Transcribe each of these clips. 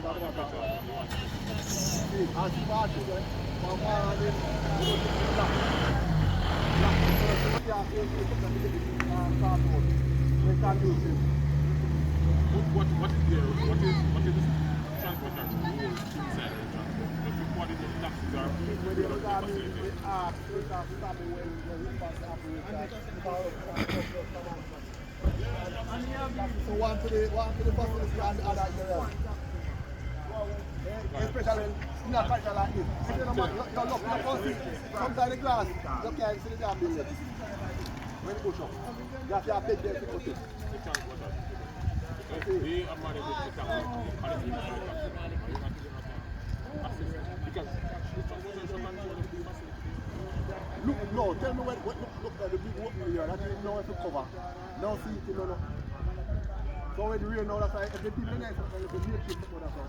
What is there? What is the transporter role inside the transport? Just report it to the taxis or so one to the facility and the other area. Especially in a factory like this. You can't see sometimes the glass, you can't see the damn building. When you push up, you have to big there to put it. They are managed with the taxi. Because the transportation control of the facility. Look, no, tell me look at the big opening here, that you know where to cover. No seat, no. So when the rain now, that's why if the people in there, if the real people go, that's all.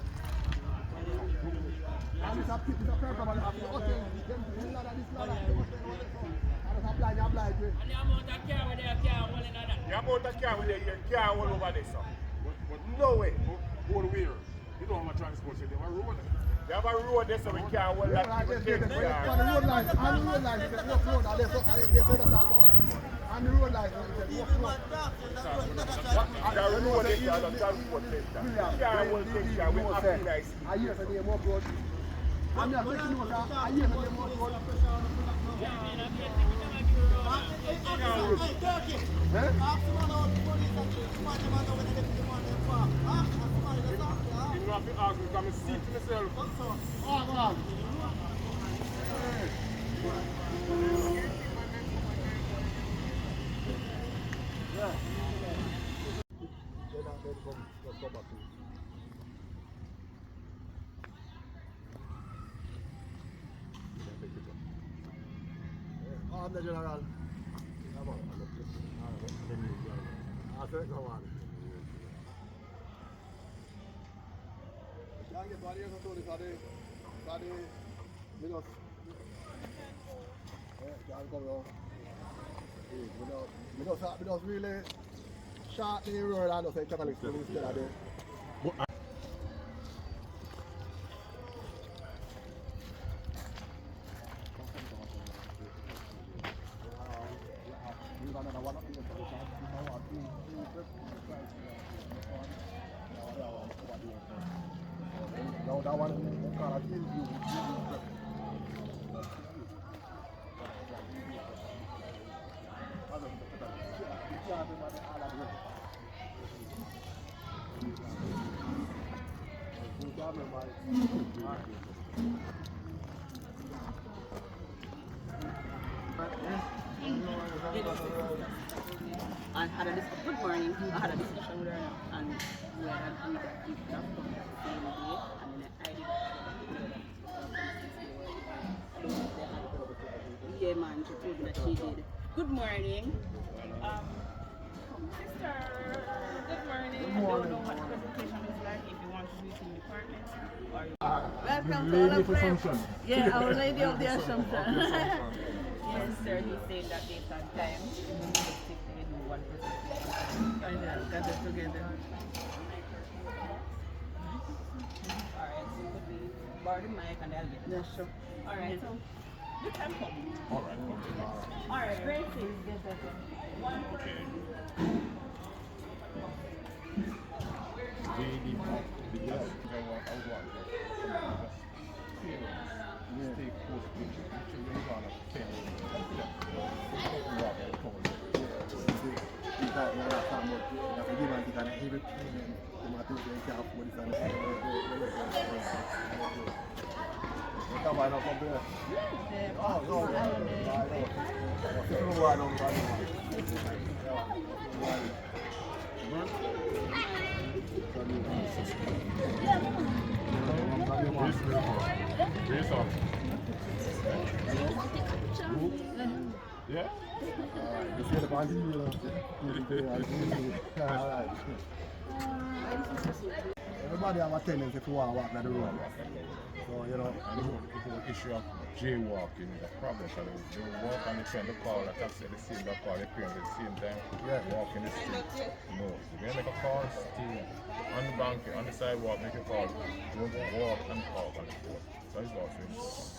And it's a problem, and after the hotel, them ladder, this ladder, the hotel, and it's apply to it. And the amount of car with their car all in that. The amount of car with their car all over there, sir. But no way. Go to where? You don't have a transport, so they have a road. They have a road there, so we can't hold that people take the car. On the road line, they say walk road, and they say that about. On the road line, they say walk road. The road is the transport center. Car will take car, we have to nice. I hear the name walk road. I'm not taking note of I hear the name walk road. You have to ask me, come and see to myself. I'm the general. Come on. I said, come on. Can't get body or something, we just really short the road and just say catalyst instead of the. No, that one kind of kills you. I had a discussion, good morning, I had a discussion with her and we had agreed that if that comes the same day and then I did yeah man, she told me that she did. Good morning. Sister, good morning. I don't know what the presentation is like, if you want to do it in departments or you Welcome to all of Assumption. Yeah, our lady of the Assumption. Yes, sir, he's saying that based on time, we do one presentation. I know, got it together. Alright, so could we borrow the mic and I'll get it? Yeah, sure. Alright, so you can come. Alright. Alright, great things. Yes, yes, yes. One. Okay. Stay close to each other. Yeah? Everybody have a tendency to want to walk down the road. So, you know, and the whole issue of jaywalking is a problem. So they walk on the train, they call a taxi at the same time, call their parents at the same time, walk in the street. No, if you make a call, stay on the bank, on the sidewalk, make a call. Don't go walk and talk on the phone. So it's also important.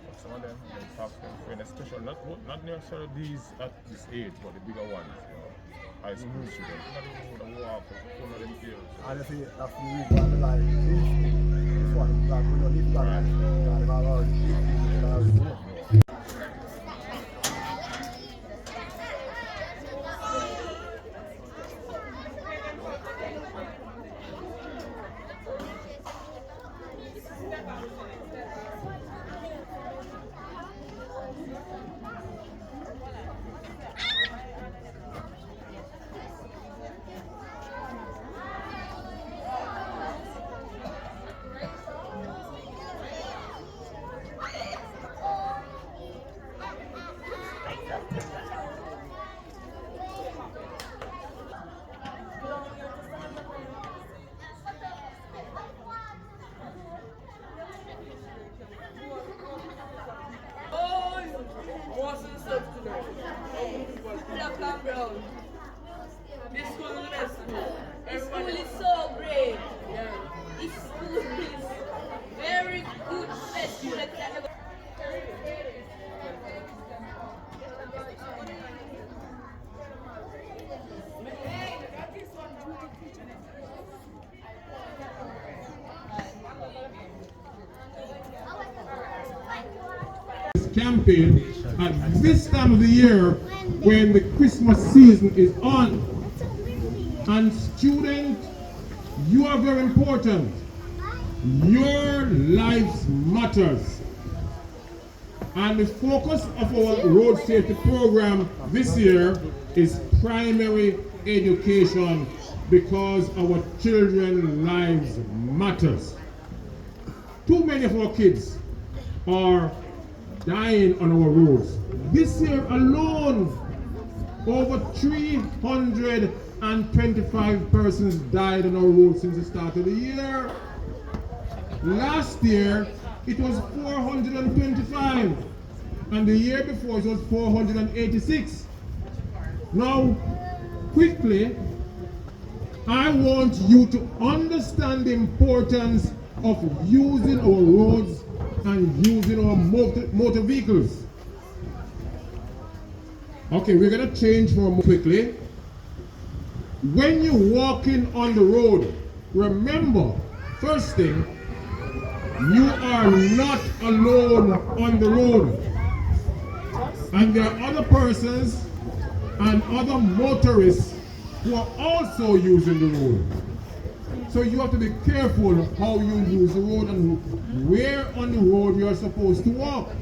But some of them have them friends, especially not necessarily these at this age, but the bigger ones. High school students, not even the walk, one of them feels. Honestly, that's the reason why this one, because we don't live back and I've already Black and brown. This school is the best school. This school is so great. Yeah. This school is very good. Best school I could have ever. Campaign at this time of the year when the Christmas season is on. And students, you are very important. Your lives matters. And the focus of our road safety program this year is primary education because our children's lives matters. Too many of our kids are dying on our roads. This year alone, over 325 persons died on our roads since the start of the year. Last year, it was 425, and the year before it was 486. Now, quickly, I want you to understand the importance of using our roads and using our motor vehicles. Okay, we're going to change for quickly. When you're walking on the road, remember, first thing, you are not alone on the road. And there are other persons and other motorists who are also using the road. So you have to be careful how you use the road and where on the road you are supposed to walk.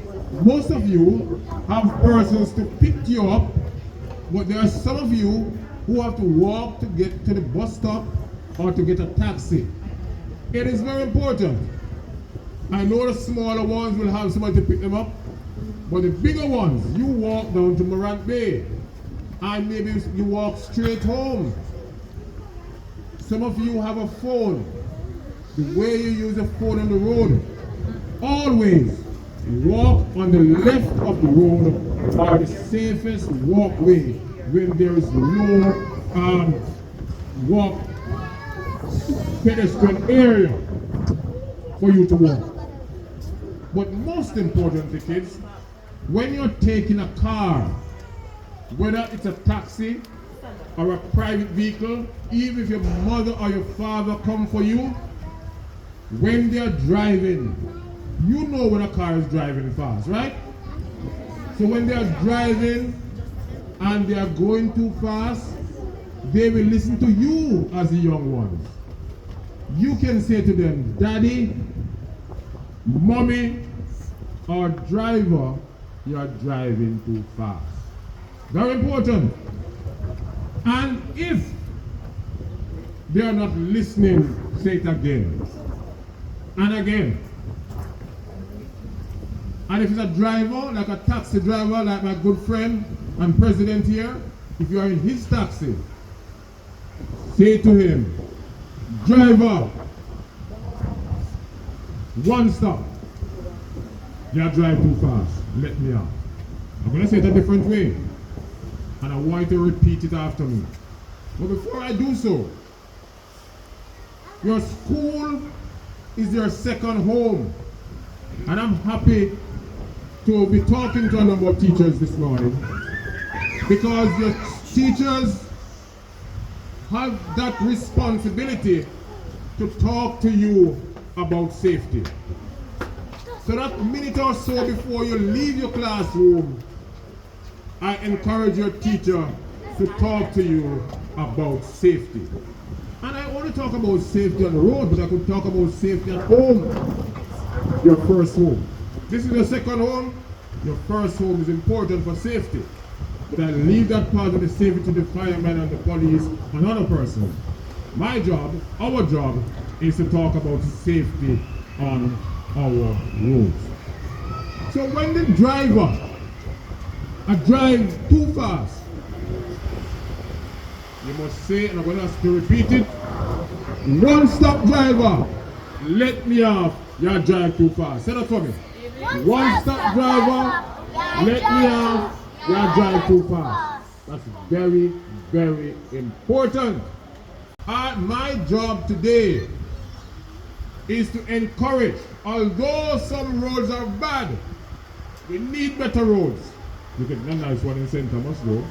Most of you have persons to pick you up, but there are some of you who have to walk to get to the bus stop or to get a taxi. It is very important. I know the smaller ones will have somebody to pick them up, but the bigger ones, you walk down to Morant Bay, and maybe you walk straight home. Some of you have a phone. The way you use a phone on the road, always walk on the left of the road or the safest walkway when there is no walk pedestrian area for you to walk. But most importantly, kids, when you're taking a car, whether it's a taxi or a private vehicle, even if your mother or your father come for you, when they're driving, you know when a car is driving fast, right? So when they're driving and they are going too fast, they will listen to you as the young ones. You can say to them, Daddy, Mommy, or driver, you are driving too fast. Very important. And if they are not listening, say it again and again. And if it's a driver, like a taxi driver, like my good friend and president here, if you are in his taxi, say to him, driver, one stop. You drive too fast. Let me off. I'm going to say it a different way. And I want you to repeat it after me. But before I do so, your school is your second home. And I'm happy to be talking to a number of teachers this morning, because your teachers have that responsibility to talk to you about safety. So that minute or so before you leave your classroom, I encourage your teacher to talk to you about safety. And I only talk about safety on the road, but I could talk about safety at home. Your first home. This is your second home. Your first home is important for safety. But I leave that part of the safety to the firemen and the police, another person. My job, our job, is to talk about safety on our roads. So when the driver drives too fast, you must say, and I'm going to ask you to repeat it, "One stop driver, let me off, you drive too fast." Say that for me. One stop driver, let me off, you drive too fast. That's very, very important. My job today is to encourage, although some roads are bad, we need better roads. You get a nice one in St. Thomas though.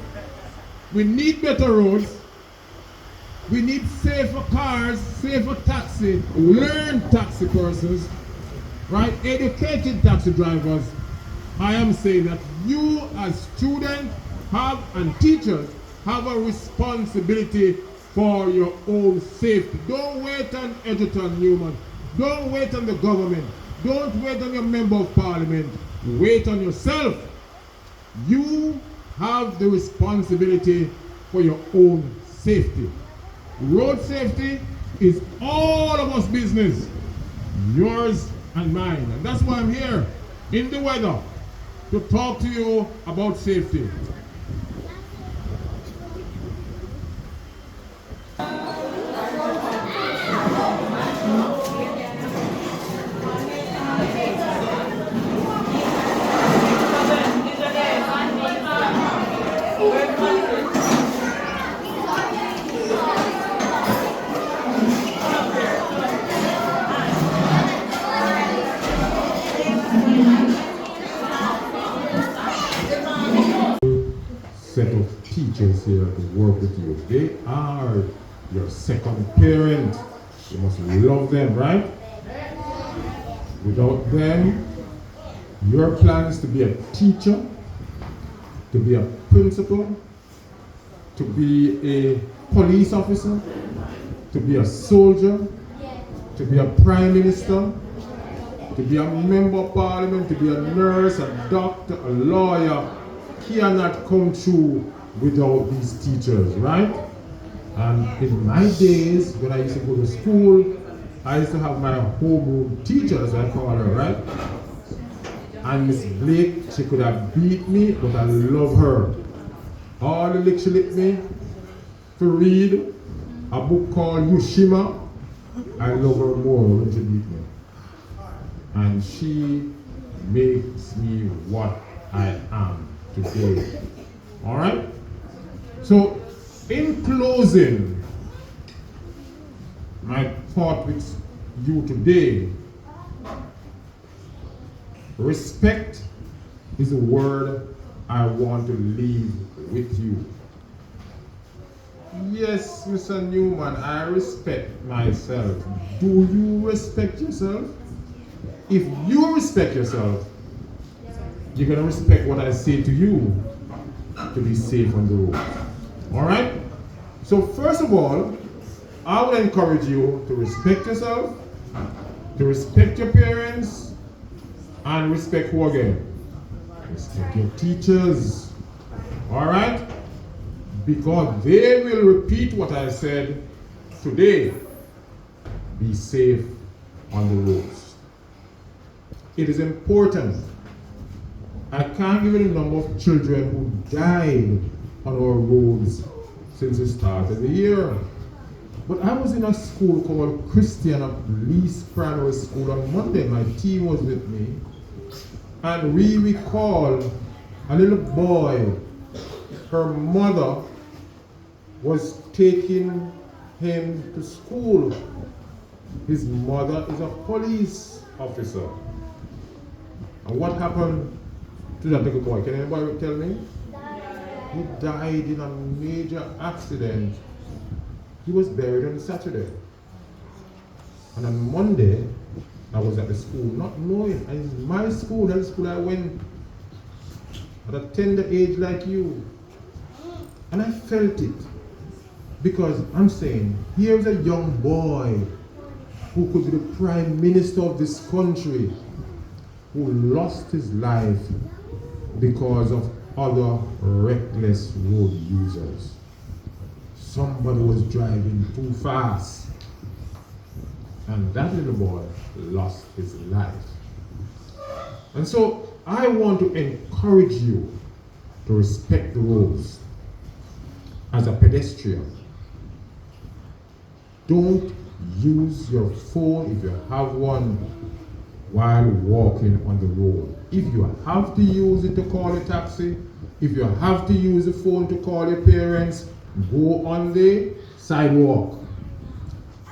We need better roads. We need safer cars, safer taxi, learned taxi persons, right? Educated taxi drivers. I am saying that you as students have and teachers have a responsibility for your own safety. Don't wait on Egerton, Newman. Don't wait on the government. Don't wait on your member of parliament. Wait on yourself. You have the responsibility for your own safety. Road safety is all of us business, yours and mine. And that's why I'm here in the weather to talk to you about safety. Set of teachers here to work with you. They are your second parent. You must love them, right? Without them, your plan is to be a teacher, to be a principal, to be a police officer, to be a soldier, to be a prime minister, to be a member of parliament, to be a nurse, a doctor, a lawyer. Cannot come through without these teachers, right? And in my days, when I used to go to school, I used to have my homeroom teacher, as I call her, right? And Miss Blake, she could have beat me, but I love her. All the licks she licked me to read a book called Yushima, I love her more when she beat me. And she makes me what I am today. All right? So, in closing, my thought with you today, respect is a word I want to leave with you. Yes, Mr. Newman, I respect myself. Do you respect yourself? If you respect yourself, you're going to respect what I say to you to be safe on the road. All right? So first of all, I would encourage you to respect yourself, to respect your parents, and respect who again? Respect your teachers. All right? Because they will repeat what I said today. Be safe on the roads. It is important. I can't give you the number of children who died on our roads since the start of the year. But I was in a school called Christian Lease Primary School on Monday. My team was with me. And we recall a little boy, her mother was taking him to school. His mother is a police officer. And what happened to that little boy? Can anybody tell me? He died in a major accident. He was buried on Saturday. And on Monday, I was at the school not knowing. And it's my school, that's the school I went at a tender age like you. And I felt it. Because I'm saying, here's a young boy who could be the prime minister of this country, who lost his life because of other reckless road users. Somebody was driving too fast, and that little boy lost his life. And so I want to encourage you to respect the roads. As a pedestrian, don't use your phone if you have one while walking on the road. If you have to use it to call a taxi, if you have to use the phone to call your parents, go on the sidewalk.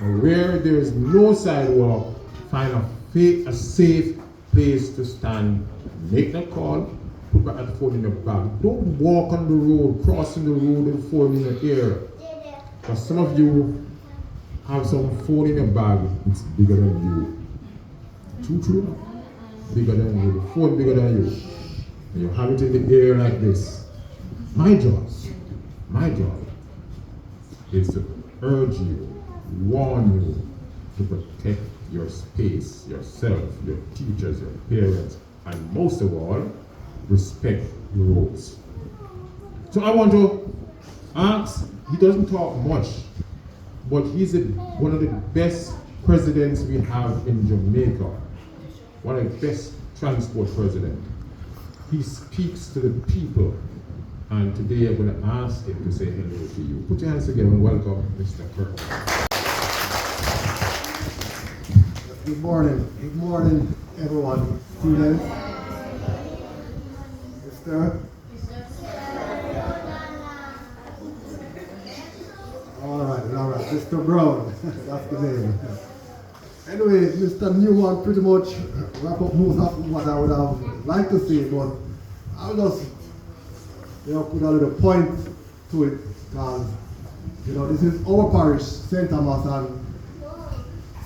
And where there is no sidewalk, find a safe place to stand, make the call, put back the phone in your bag. Don't walk on the road, crossing the road with the phone in your ear. Because some of you have some phone in your bag, it's bigger than you. True. Bigger than you. The phone bigger than you. And you have it in the air like this. My job is to urge you, warn you to protect your space, yourself, your teachers, your parents, and most of all, respect the roads. So I want to ask, he doesn't talk much, but he's one of the best presidents we have in Jamaica. One of the best transport presidents. He speaks to the people. And today I'm going to ask him to say hello to you. Put your hands together and welcome Mr. Kirk. Good morning everyone. Students. Mr. All right, Mr. Brown, that's the name. Anyway, Mr. Newman pretty much wrap up most of what I would have liked to say, but I'll just put a little point to it, because this is our parish, St. Thomas, and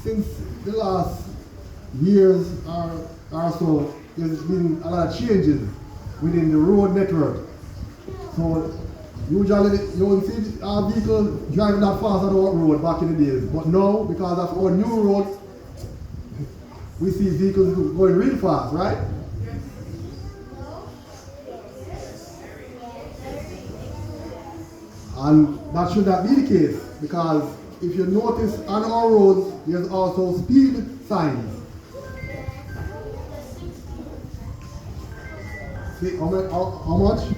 since the last years or so, there's been a lot of changes within the road network. So usually you won't see our vehicles driving that fast on our road back in the days, but now, because of our new roads, we see vehicles going real fast, right? And that should not be the case, because if you notice on our roads, there's also speed signs. See, how much?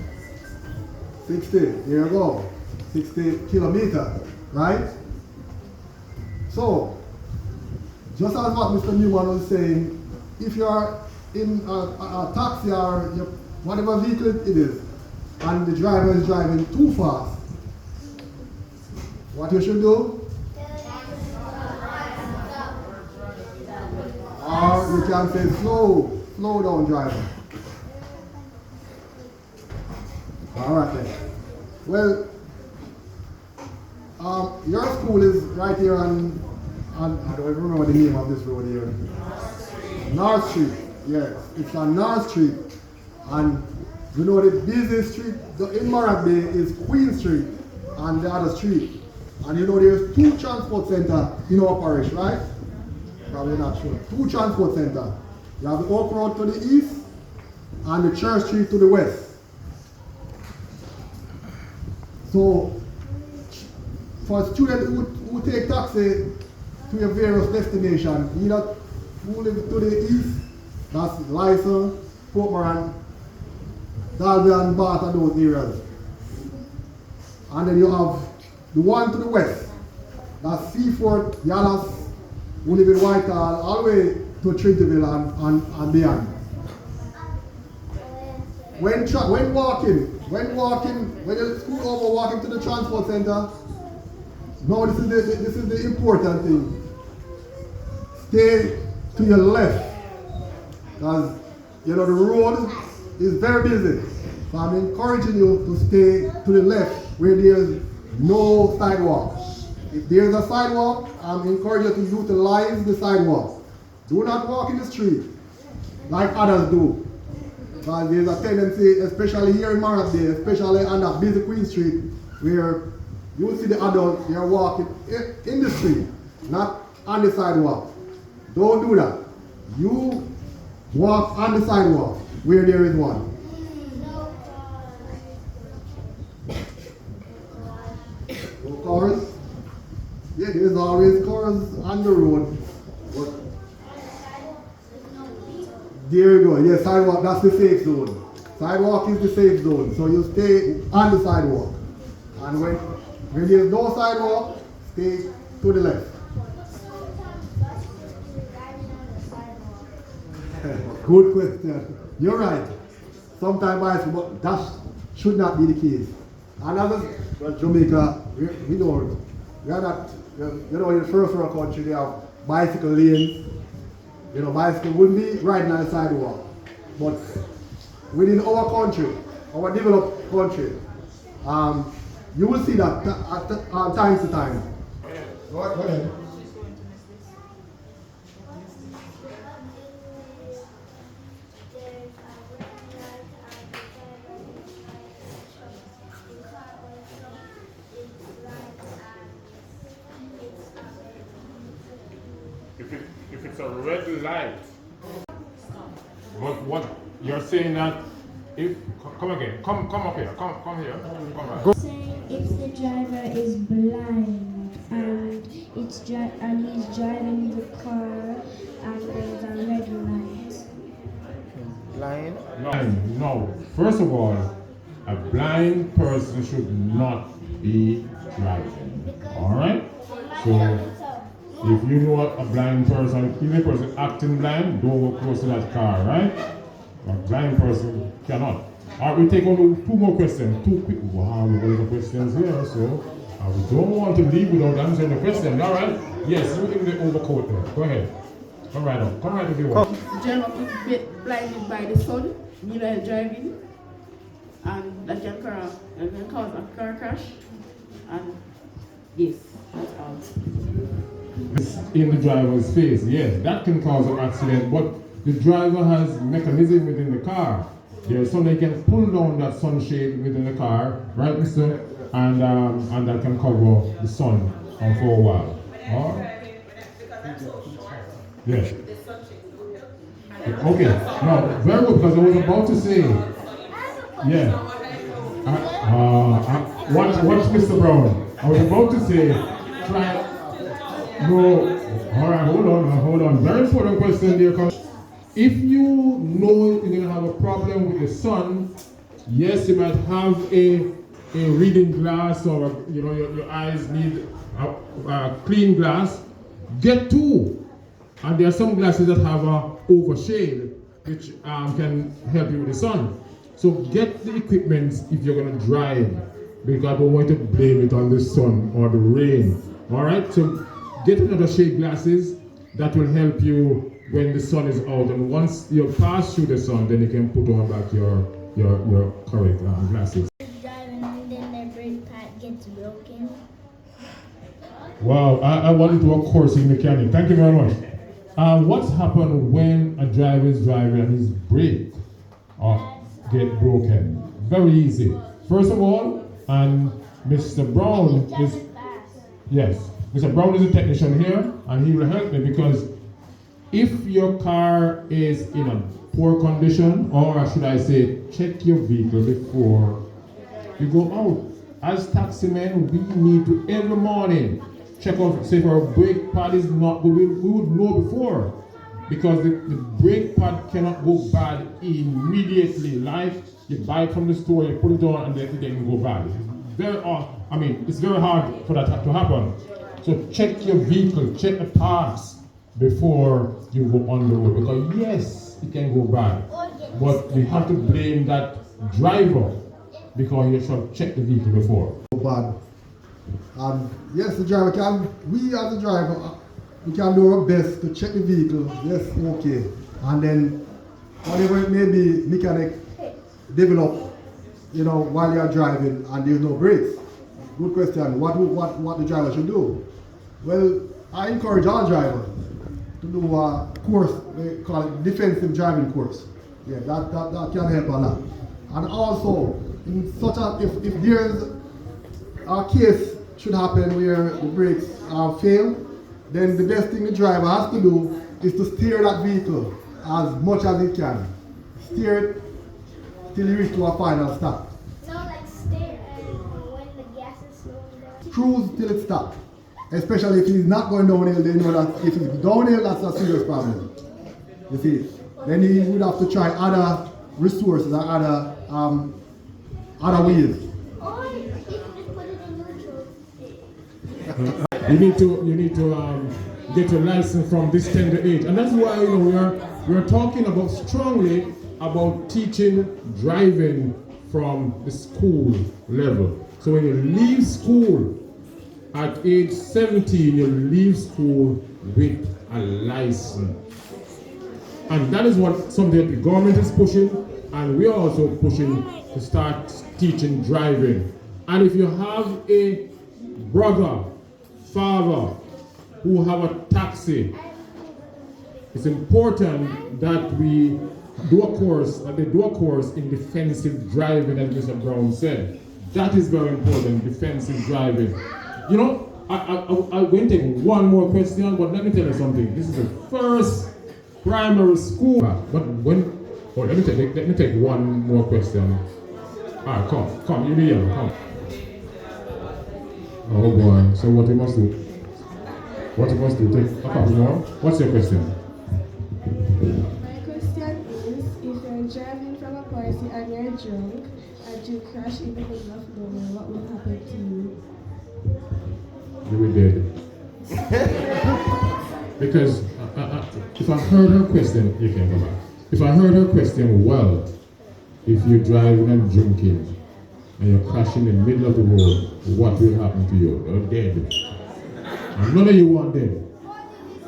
60, here you go, 60 kilometers, right? So, just as what Mr. Newman was saying, if you are in a taxi or whatever vehicle it is, and the driver is driving too fast, what you should do? Or you can say slow down, driver. All right then. Well, your school is right here on I don't even remember the name of this road here. North Street. Yes, it's on North Street. And you know the busiest street in Morant is Queen Street and the other street. And you know there's two transport centers in our parish, right? Probably not sure. Two transport centers. You have the Oak Road to the east and the Church Street to the west. So for students who take taxi to your various destinations, either who live to the east, that's Lyson, Port Morant, Dalby and Bath and those areas. And then you have the one to the west, that's Seaford, Yallas, who live in Whitehall, all the way to Trintyville and beyond. when you scoot over walking to the transport center, no, this is the important thing. Stay to your left, because you know the road is very busy. So I'm encouraging you to stay to the left where there's no sidewalk. If there's a sidewalk, I'm encouraging you to utilize the sidewalk. Do not walk in the street like others do. Because there's a tendency, especially here in Morant, especially on that busy Queen Street, where you will see the adults, they are walking in the street, not on the sidewalk. Don't do that. You walk on the sidewalk where there is one. No cars? Yeah, there's always cars on the road. But there you go. Yeah, sidewalk, that's the safe zone. Sidewalk is the safe zone. So you stay on the sidewalk. And when there's no sidewalk, stay to the left. Good question. You're right. Sometimes, but that should not be the case. Another, well, Jamaica, we don't. We are not, you know, in the first world country, they have bicycle lanes. You know, bicycle wouldn't be riding on the sidewalk. But within our country, our developed country, you will see that at time to time. Go ahead. If it's a red light, what you're saying that if come again, come up here, come here, come back. Saying if the driver is blind and he's driving the car and there's a red light. Blind? No. First of all, a blind person should not be driving. Alright? So if you know a blind person, even a person acting blind, don't go close to that car, right? A blind person cannot. Alright, we take on two more questions. Two quick. Wow, we got a lot of questions here, so we don't want to leave without answering the question. Alright? Yes, you in the overcoat there. Go ahead. Come right up. Come right if you want. Generally get blinded by the sun while driving, and that can cause a car crash. And yes, that's all. In the driver's face, yes, that can cause an accident, but the driver has mechanism within the car. There's something that can pull down that sunshade within the car, right, mister? And that can cover the sun for a while. Alright? Yes. Okay, no, very good, because I was about to say, yeah. Watch Mr. Brown. I was about to say, try. No, all right, hold on. Very important question there. If you know you're gonna have a problem with the sun, yes, you might have a reading glass, or you know your eyes need a clean glass. Get two, and there are some glasses that have a overshade, which can help you with the sun. So get the equipment if you're gonna drive, because I don't want to blame it on the sun or the rain. All right, so get another shade glasses that will help you when the sun is out, and once you pass through the sun, then you can put on back your correct glasses. Driving and then their brake pad gets broken. Wow, I want to do a course in mechanic. Thank you very much. What's happened when a driver is driving and his brake get broken? Very easy. First of all, and Mr. Brown is, yes, Mr. Brown is a technician here, and he will help me, because if your car is in a poor condition, or should I say, check your vehicle before you go out. As taxi men, we need to every morning check out, say if our brake pad is not good, we would know before, because the brake pad cannot go bad immediately. Like you buy it from the store, you put it on, and then it can go bad. It's very hard for that to happen. So check your vehicle, check the parts before you go on the road, because yes, it can go bad, but we have to blame that driver because you should check the vehicle before. Bad. And yes, the driver can, we as a driver, we can do our best to check the vehicle, yes, okay. And then, whatever it may be, mechanic develop, while you are driving and there's no brakes. Good question, what the driver should do? Well, I encourage all drivers to do a course, they call it defensive driving course. Yeah, that can help a lot. And also, in such a, if there's a case should happen where the brakes fail, then the best thing the driver has to do is to steer that vehicle as much as he can. Steer it till you reach to a final stop. No, like steer when the gas is slowing down. Cruise till it stops. Especially if he's not going downhill, they know that if he's downhill, that's a serious problem. You see? Then he would have to try other resources or other ways. Or you can just put it in neutral. You need to get your license from this tender age, and that's why we are talking about strongly about teaching driving from the school level. So when you leave school at age 17, you leave school with a license, and that is what something that the government is pushing, and we are also pushing to start teaching driving. And if you have a brother, father who have a taxi, it's important that we do a course, in defensive driving, as Mr. Brown said. That is very important, defensive driving. I'm going to take one more question, but let me tell you something. This is the first primary school. Let me take one more question. All right, come, you need come. Oh boy, so what you must do? Take a couple more. What's your question? My question is, if you're driving from a party and you're drunk and you crash in the middle of nowhere, what will happen to you? You will be dead. Because if I heard her question, you can go back. If I heard her question well, if you're driving and drinking and you're crashing in the middle of the road, what will happen to you? You're dead. And none of you want dead.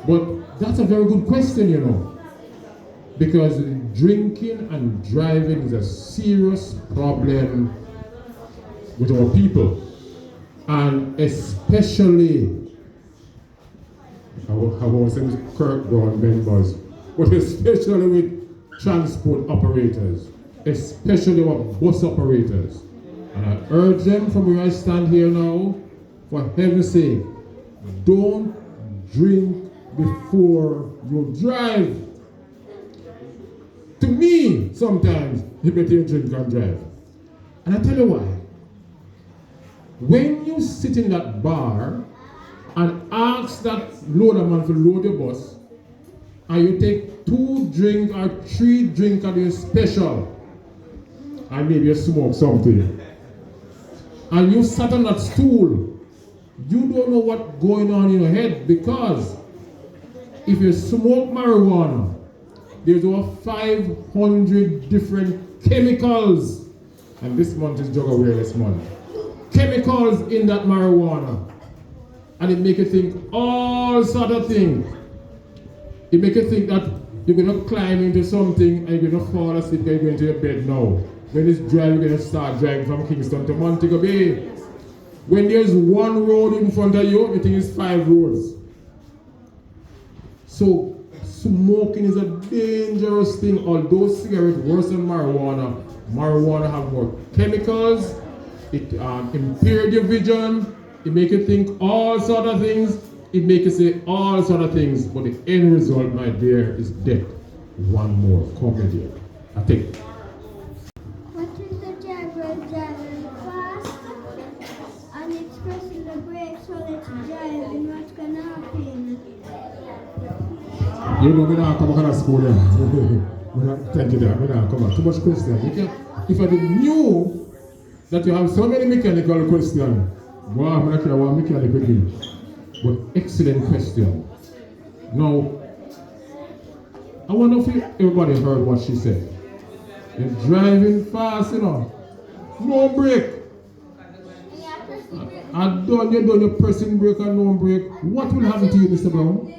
But that's a very good question, because drinking and driving is a serious problem with our people. And especially, I won't say Kirk members, but especially with transport operators, especially with bus operators. And I urge them from where I stand here now, for heaven's sake, don't drink before you drive. To me, sometimes, you better drink and drive. And I tell you why. When you sit in that bar and ask that loader man to load your bus, and you take 2 drinks or 3 drinks of your special, and maybe you smoke something, and you sat on that stool, you don't know what's going on in your head, because if you smoke marijuana, there's over 500 different chemicals, and this month is Drug Awareness Month. Chemicals in that marijuana, and it makes you think all sort of things. It makes you think that you're going to climb into something and you're going to fall asleep and you're going to your bed now. When it's dry, you're going to start driving from Kingston to Montego Bay. When there's one road in front of you, you think it's 5 roads. So smoking is a dangerous thing. Although cigarettes worse than marijuana, marijuana have more chemicals. It impairs your vision. It makes you think all sort of things. It makes you say all sort of things. But the end result, my dear, is death. One more. Come here, dear. I think. What is the driver driving fast and it's pressing the brakes while it's driving? What's gonna happen? You know me now come back to school then. Thank you, dear. Me now come back. Too much question. If I didn't knew that you have so many mechanical questions, wow, I'm not sure what mechanical thing. But excellent question. Now, I wonder if everybody heard what she said. You're driving fast, you know. No brake. And you're done your pressing brake and no brake. What will happen to you, Mr. Brown?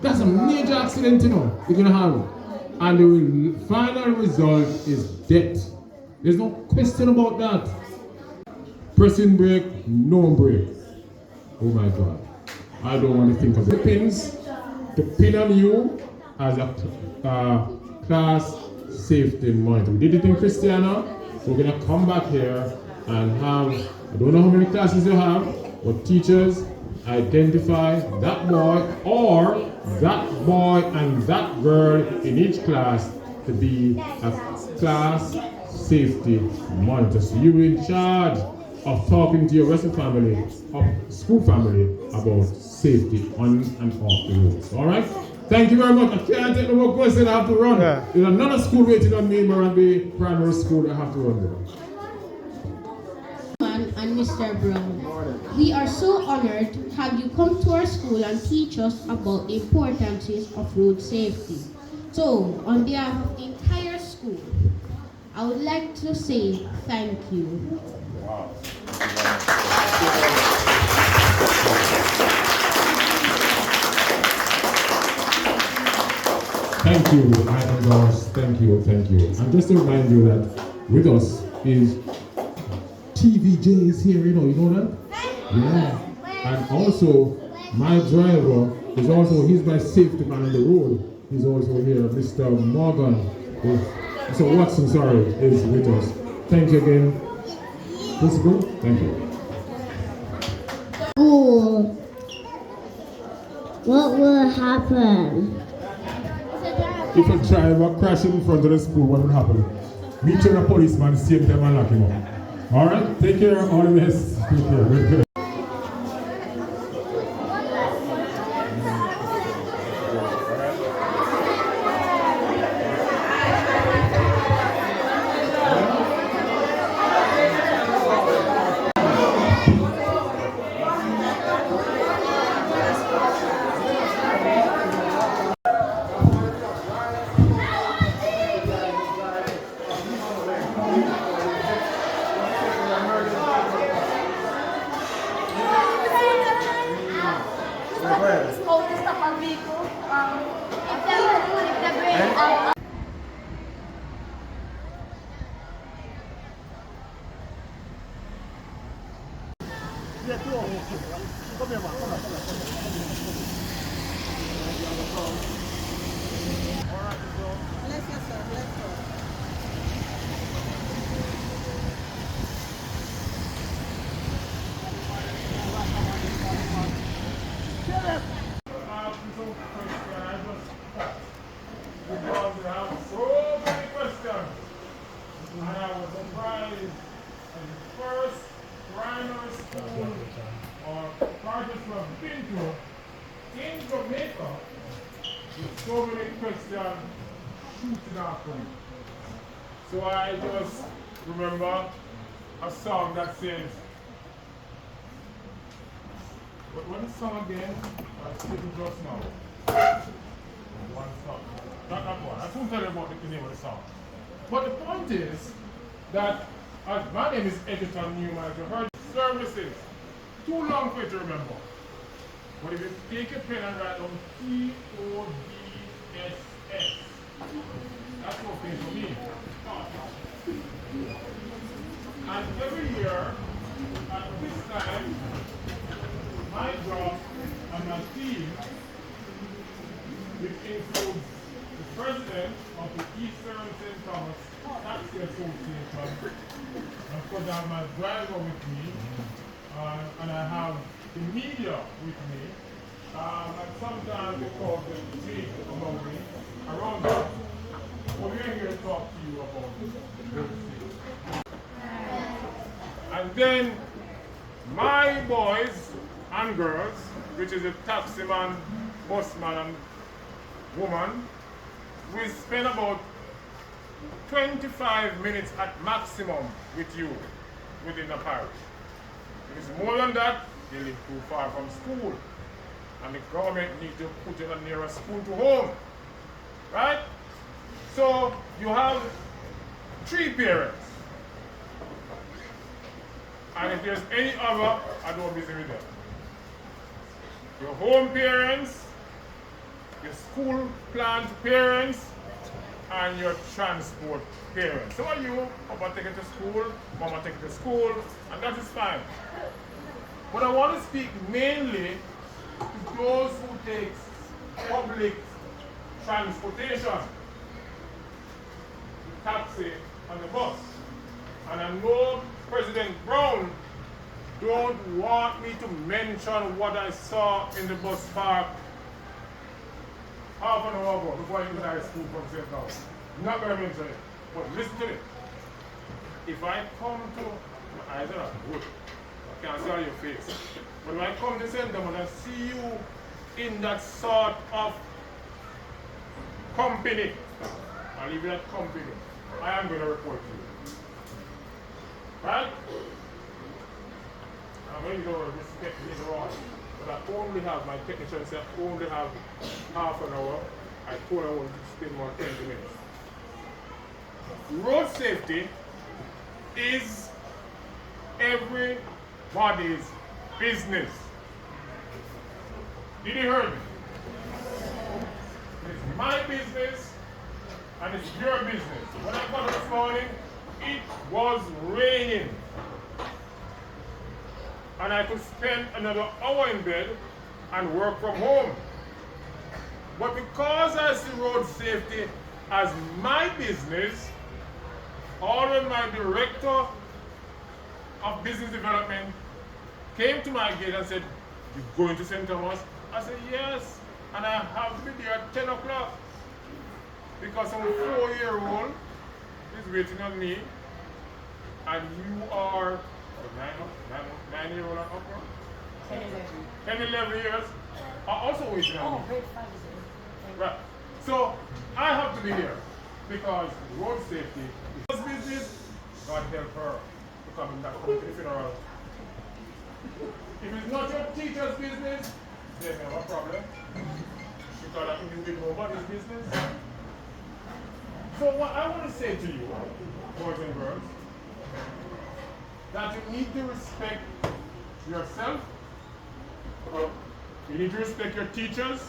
That's a major accident, you know, you're gonna have. And the final result is death. There's no question about that. Pressing brake, no brake. Oh my God. I don't want to think of the pins. The pin on you as a class safety monitor. We did it in Christiana. So we're gonna come back here and have, I don't know how many classes you have, but teachers identify that boy and that girl in each class to be a class safety monitor. So you're in charge of talking to your rest of family, of school family, about safety on and off the roads. All right? Thank you very much. I can't take no more questions. I have to run. Yeah. There's another school waiting on me in Morant Primary School. I have to run there. And Mr. Brown, we are so honored to have you come to our school and teach us about the importance of road safety. So, on behalf of the entire school, I would like to say thank you. Wow. Thank you, Ivan Goss. Thank you. And just to remind you that with us is TVJ is here, you know that? Yeah. And also, my driver is also, he's my safety man on the road. He's also here, Mr. Morgan. Mr. Watson, sorry, is with us. Thank you again. Principal, thank you. School. What will happen? If a driver crashes in front of the school, what will happen? Meet a policeman, the same time and lock him up. All right, take care, all the best. Take care, very good. So I just remember a song that says, what is the song again? I'm speaking just now. One song. Not that one. I won't tell you about the name of the song. But the point is that my name is Egerton Newman. You heard services. Too long for you to remember. But if you take a pen and write down TODSS, that's okay for me. And every year, at this time, my job and my team, which includes the president of the Eastern St. Thomas Taxi Association, of course I have my driver with me, and I have the media with me, and sometimes because they speak about me around us. Well, we're here to talk to you about the road safety. And then my boys and girls, which is a taximan, busman, and woman, we spend about 25 minutes at maximum with you within the parish. If it's more than that, they live too far from school. And the government needs to put in a nearer school to home. Right? So you have 3 parents. And if there's any other, I don't busy with them. Your home parents, your school plant parents, and your transport parents. Some of you, Papa take it to school, Mama take it to school, and that is fine. But I want to speak mainly to those who take public transportation, taxi, and the bus. And I know President Brown don't want me to mention what I saw in the bus park half an hour ago before I even high school from St. Paul. I'm not going to mention it, but listen to it. If I come to, my eyes are not good, I can't see on your face, but if I come to St. Paul and I see you in that sort of company, I'll leave you that company, I am going to report to you. Right? I'm going to respect later on, but I only have, my technician said I only have half an hour. I told her I want to spend more 20 minutes. Road safety is everybody's business. Did you hear me? It's my business and it's your business. When I got up this morning, it was raining. And I could spend another hour in bed and work from home. But because I see road safety as my business, when my director of business development came to my gate and said, "You going to St. Thomas?" I said, "Yes, and I have to be there at 10 o'clock because some 4-year-old is waiting on me, and you are 9-year-old and upward? 10, 11 years are also waiting on me." Right. So I have to be here because road safety is business. God help her to come in that to the funeral. If it's not your teacher's business, then we have a problem. Because I think it's nobody's business. So what I want to say to you, boys and girls, that you need to respect yourself, you need to respect your teachers,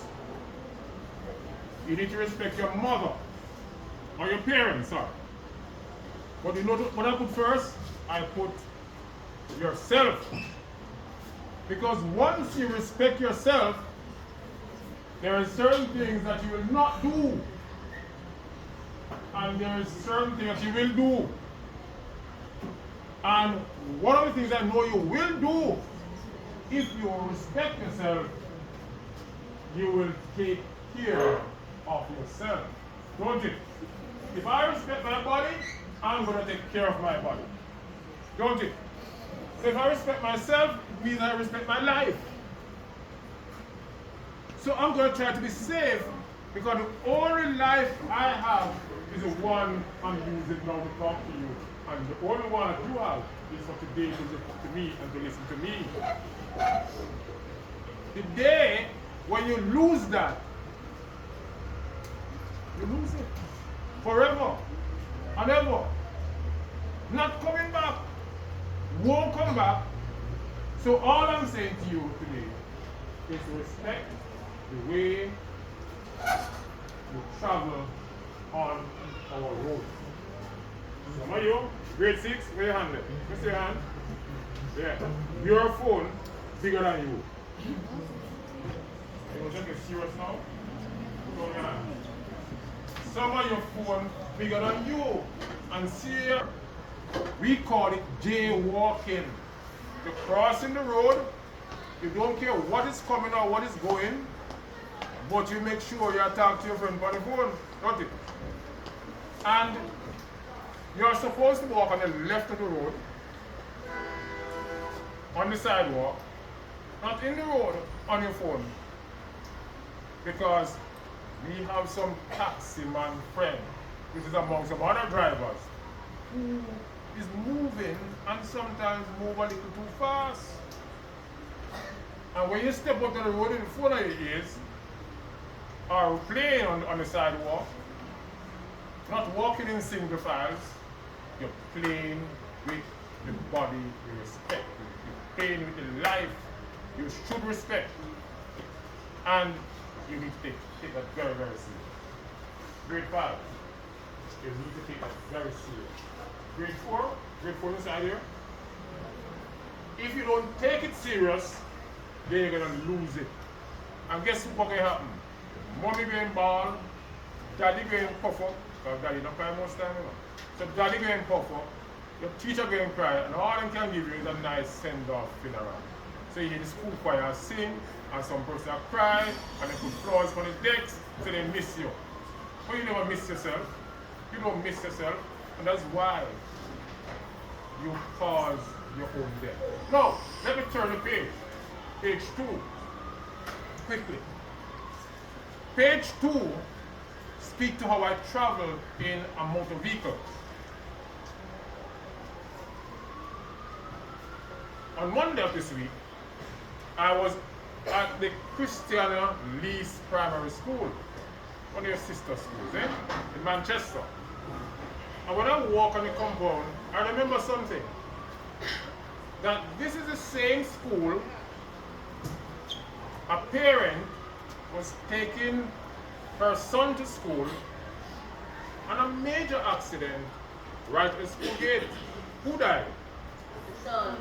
you need to respect your mother, or your parents, sorry. But you know what I put first? I put yourself. Because once you respect yourself, there are certain things that you will not do, and there are certain things that you will do. And one of the things I know you will do, if you respect yourself, you will take care of yourself. Don't it? If I respect my body, I'm going to take care of my body. Don't it? So if I respect myself, it means I respect my life. So I'm going to try to be safe, because the only life I have is the one I'm using now to talk to you. And the only one that you have is for today to talk to me and to listen to me. The day when you lose that, you lose it forever and ever. Not coming back. Won't come back. So all I'm saying to you today is respect the way you travel on our road. Some of you, grade 6, where your hand? Where's your hand? Yeah. Your phone bigger than you. You want to get serious now? Put on your hand. Some of your phone bigger than you. And see here, we call it jaywalking. You're crossing the road, you don't care what is coming or what is going, but you make sure you talk to your friend by the phone, don't it? And you're supposed to walk on the left of the road, on the sidewalk, not in the road, on your phone. Because we have some taxi man friend, which is among some other drivers, who is moving and sometimes move a little too fast. And when you step up to the road in the phone of your ears, or playing on the sidewalk, not walking in single files, you're playing with the body you respect. You're playing with the life you should respect. And you need to take that very, very serious. Grade 5, you need to take that very serious. Grade 4 inside here. If you don't take it serious, then you're gonna lose it. And guess what can happen? Mommy going ball, daddy going puff up, because daddy don't cry most time, you know. So daddy going puff up, your teacher going cry, and all they can give you is a nice send-off funeral. So you hear the school choir sing, and some person cry, and they put flowers on the decks, so they miss you. But you never miss yourself. You don't miss yourself, and that's why you cause your own death. Now, let me turn the page. Page 2. Quickly. Page 2 speaks to how I travel in a motor vehicle. On Monday of this week, I was at the Christiana Lease Primary School, one of your sister schools, in Manchester. And when I walk on the compound, I remember something. That this is the same school a parent was taking her son to school and a major accident right at the school gate. Who died? The son.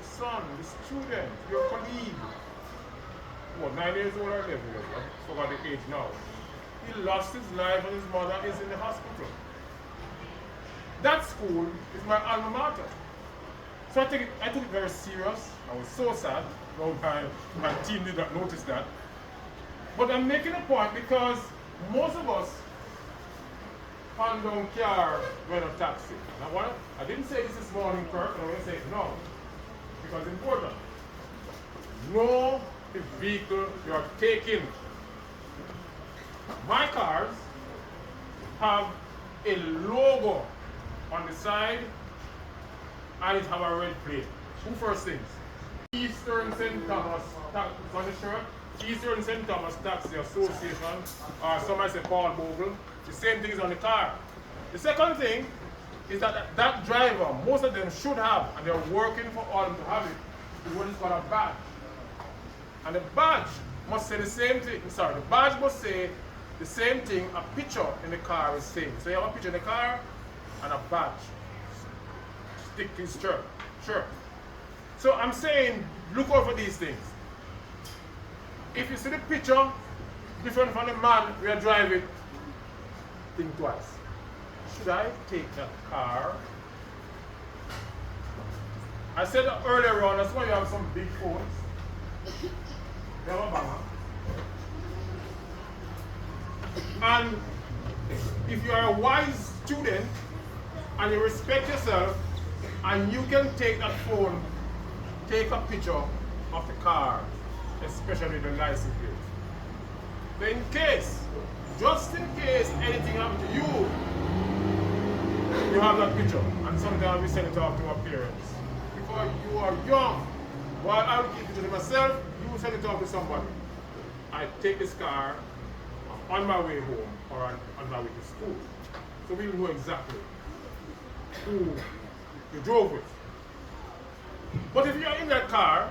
The son, the student, your colleague. What, 9 years old or 11 years old? I forgot the age now. He lost his life and his mother is in the hospital. That school is my alma mater. So I took it very serious. I was so sad. No, my team did not notice that. But I'm making a point because most of us hand down car when a taxi. Now I didn't say this morning, Kirk, and I'm going to say it now. Because it's important. Know the vehicle you are taking. My cars have a logo on the side and it have a red plate. Who first things? Eastern St. Thomas, on the shirt, Eastern St. Thomas Taxi Association, or some might say Paul Bogle. The same thing is on the car. The second thing is that driver, most of them should have, and they're working for all of them to have it, is what is called a badge. And the badge must say the same thing, the badge must say the same thing a picture in the car is saying. So you have a picture in the car and a badge. Stick his shirt. Sure. So I'm saying, look out for these things. If you see the picture different from the man we are driving, think twice. Should I take that car? I said earlier on, that's why you have some big phones. They have a banger. And if you are a wise student and you respect yourself, and you can take that phone, take a picture of the car, especially the license plate. But in case, just in case anything happens to you, you have that picture. And sometimes we send it off to our parents. Because you are young. While I will keep it to myself, you will send it off to somebody. I take this car on my way home or on my way to school. So we will know exactly who you drove with. But if you're in that car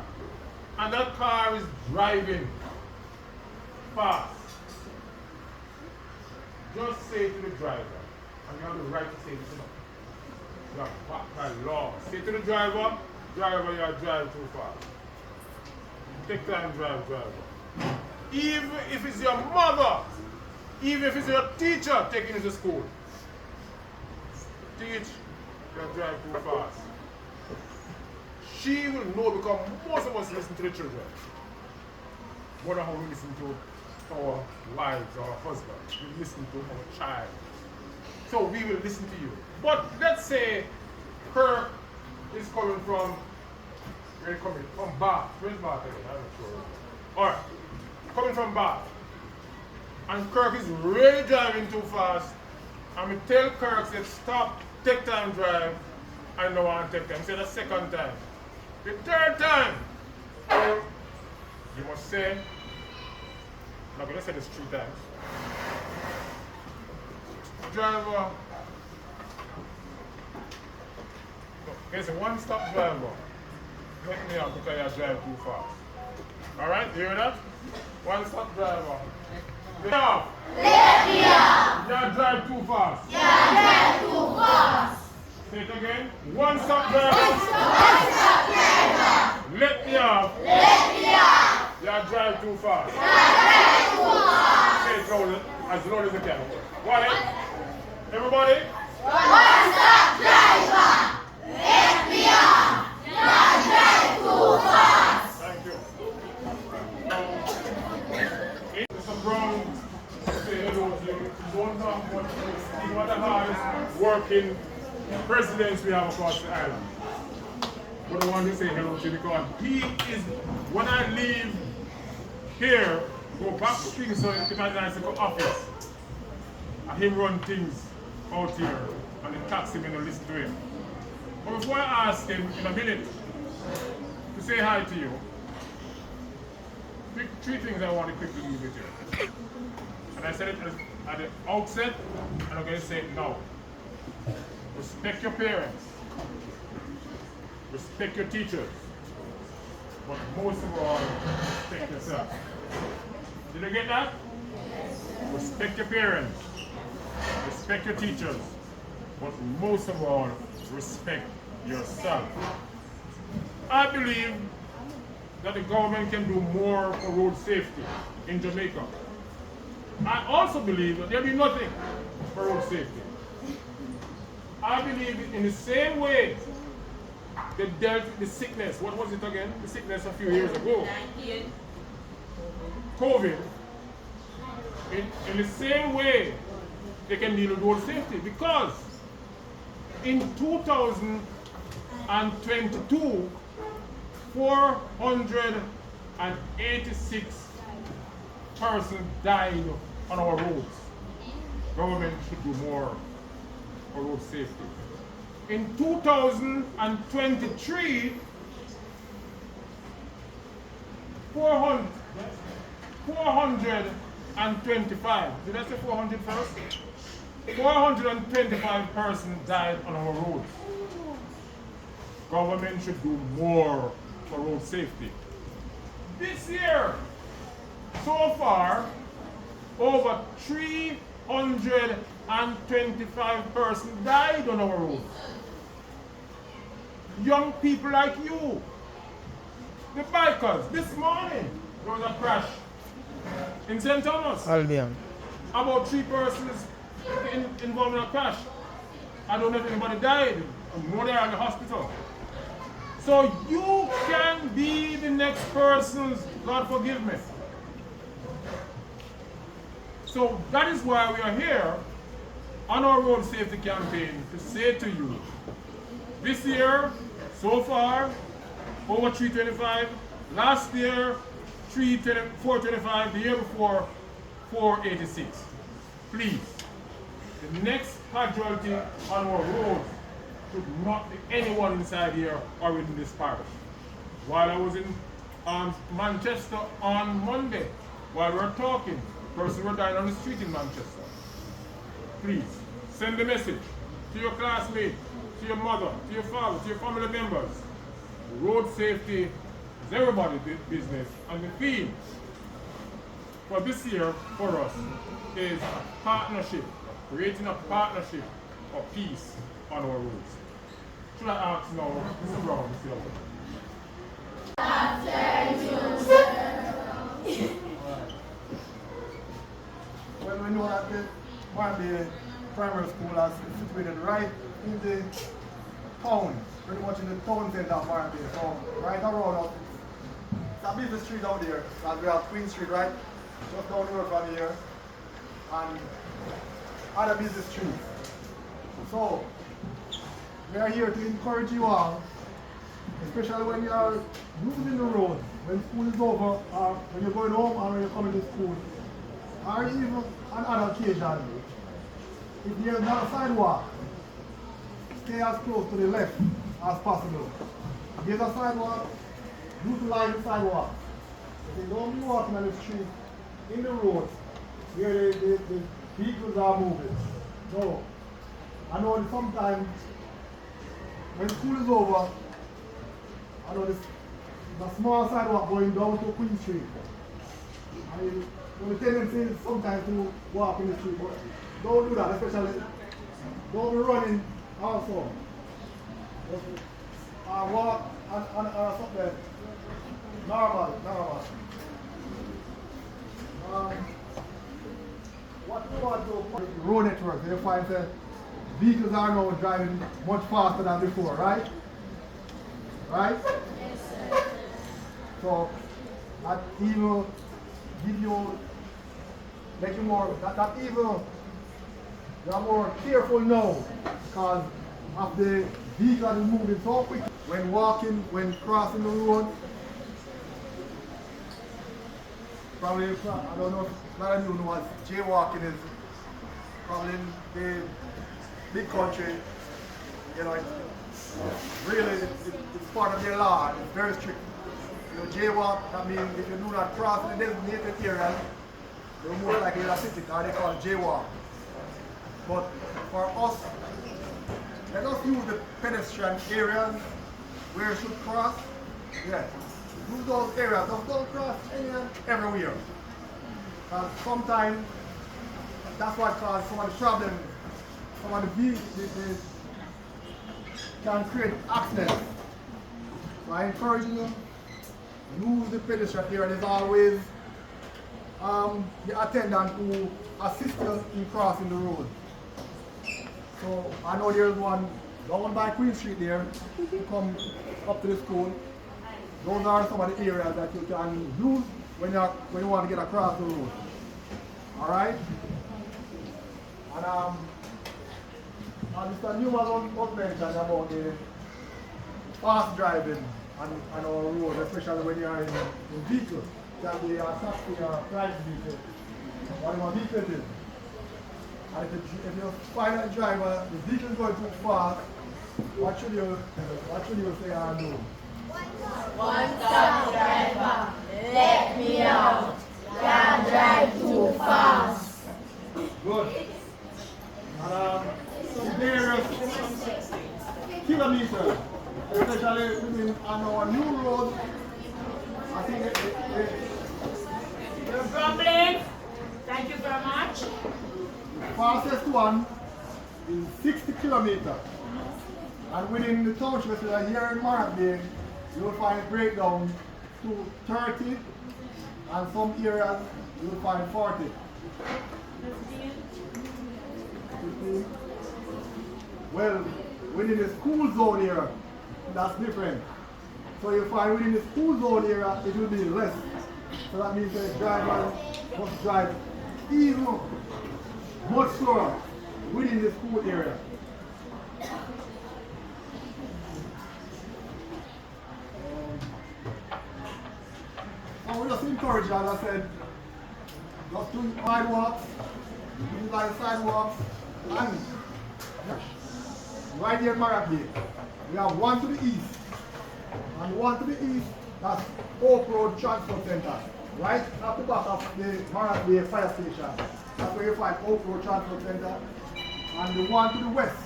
and that car is driving fast, just say to the driver, and you have the right to say this enough. You have by law. Say to the driver, you are driving too fast. Take time, drive. Even if it's your mother, even if it's your teacher taking you to school, teach, you drive too fast. She will know because most of us listen to the children more than how we listen to our wives or our husbands. We listen to our child. So we will listen to you. But let's say Kirk is coming from, where is coming? From Bath. Where's Bath again? I'm not sure. Alright. Coming from Bath. And Kirk is really driving too fast. And we tell Kirk, say, stop, take time drive. I don't want to take time. Say the second time. The third time, you must say, I'm not going to say this 3 times. driver. Okay, so one-stop driver. Let me up because you drive too fast. Alright, you hear that? One-stop driver. Let me off. Let me off. You drive too fast. You drive too fast. Say it again. One-stop driver. One-stop driver. Let me off. Let me off. You drive too fast. You drive too fast. Say it loud, as loud as you can. What? Everybody? One-stop driver. Let me off. You drive too fast. Thank you. Mr. Brown, say hello to you. You don't know what the hardest working presidents we have across the island. But I want to say hello to you because he is, when I leave here, go back to Kingston, if I nice to go office, and him run things out here, and the taxi men will listen to him. But before I ask him in a minute to say hi to you, three things I want to quickly leave with you. And I said it at the outset, and I'm going to say it now. Respect your parents. Respect your teachers. But most of all, respect yourself. Did you get that? Respect your parents. Respect your teachers. But most of all, respect yourself. I believe that the government can do more for road safety in Jamaica. I also believe that there'll be nothing for road safety. I believe in the same way they dealt with the sickness. What was it again? The sickness a few years ago. COVID. In the same way they can deal with road safety, because in 2022, 486 persons died on our roads. Government should do more for road safety. In 2023, 425. Did I say 400 first? 425 persons died on our roads. Government should do more for road safety. This year, so far, over 325 persons died on our roads. Young people like you, the bikers. This morning, there was a crash in St. Thomas. Albion. About 3 persons involved in a crash. I don't know if anybody died. No, they are in the hospital. So you can be the next person's, God forgive me. So that is why we are here on our road safety campaign to say to you, this year, so far, over 325. Last year, 425. The year before, 486. Please, the next casualty on our roads should not be anyone inside here or in this parish. While I was in Manchester on Monday, while we were talking, person were dying on the street in Manchester. Please, send the message to your classmates, to your mother, to your father, to your family members. Road safety is everybody's business, and the theme for this year for us is a partnership, creating a partnership of peace on our roads. Should I ask now, Mr. Brown, Mr. Well, we know that the BayArea Primary School is situated right in the town, pretty much in the town center of BayArea. So right around us, it's a busy street out there. And we have Queen Street, right? Just down the road from here. And other busy streets. So we are here to encourage you all, especially when you are using the road, when school is over, or when you're going home, or when you're coming to school, or even on other occasions. If there's not a sidewalk, stay as close to the left as possible. If there's a sidewalk, utilize the sidewalk. If you don't be walking on the street, in the roads, where the vehicles are moving, So, I know that sometimes when school is over, I know this the small sidewalk going down to Queen Street. I mean, the tendency is sometimes to walk in the street, but don't do that, especially don't be running also. Just, walk and something normal. What you want to road network, you find that vehicles are now driving much faster than before, right? Right? So that even give you, make you more, that even, you are more careful now because of the vehicle is moving so quick. When walking, when crossing the road, probably, I don't know if a lot of you know what jaywalking is. Probably in the big country, you know, really it's part of their law. It's very strict. You jaywalk, that means if you do not cross the designated area, you're more likely to hit it, or they call it jaywalk. But for us, let us use the pedestrian areas where you should cross. Yeah. Use those areas, don't cross everywhere. Sometimes that's what causes some of the problems. Some of the vehicles can create accidents. So I encourage you, use the pedestrian area. There's always the attendant who assists you in crossing the road. So I know there's one down by Queen Street there to come up to the school. Those are some of the areas that you can use when you want to get across the road. Alright? And Mr. Newman was mentioned about the fast driving on our road, especially when you are in vehicle. It can be a taxi or a private vehicle, whatever vehicle it is. And if you find a driver, the vehicle is going too fast, what should you say or do? One stop driver, let me out. Can't drive too fast. Good. And the nearest kilometer, especially on our new road, I think No problem. Thank you very much. the fastest one is 60 kilometers. And within the township, here in Morant, you will find breakdown to 30, and some areas you will find 40. 15. Well, within the school zone here, that's different. So you find within the school zone area, it will be less. So that means the driver must drive even much slower within the school area. So we just encourage you, as I said, just do sidewalks, utilize sidewalks, and right here in Morant, we have one to the east, and one to the east, that's Oak Road Transport Center, right at the back of the Morant Fire Station. That's where you find Oak Road Transport Center. And the one to the west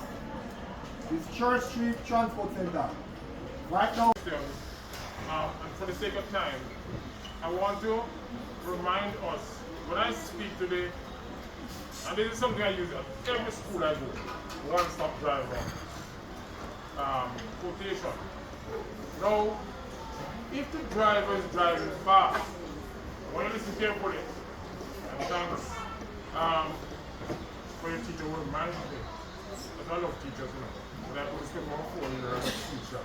is Church Street Transport Center. Right now, and for the sake of time, I want to remind us, when I speak today, and this is something I use at every school I go, one-stop driver quotation. Now, if the driver is driving fast, I want you to listen carefully, and thanks for your teacher who reminded me. Because I love teachers, you know, but I put spend more 4 years as a teacher.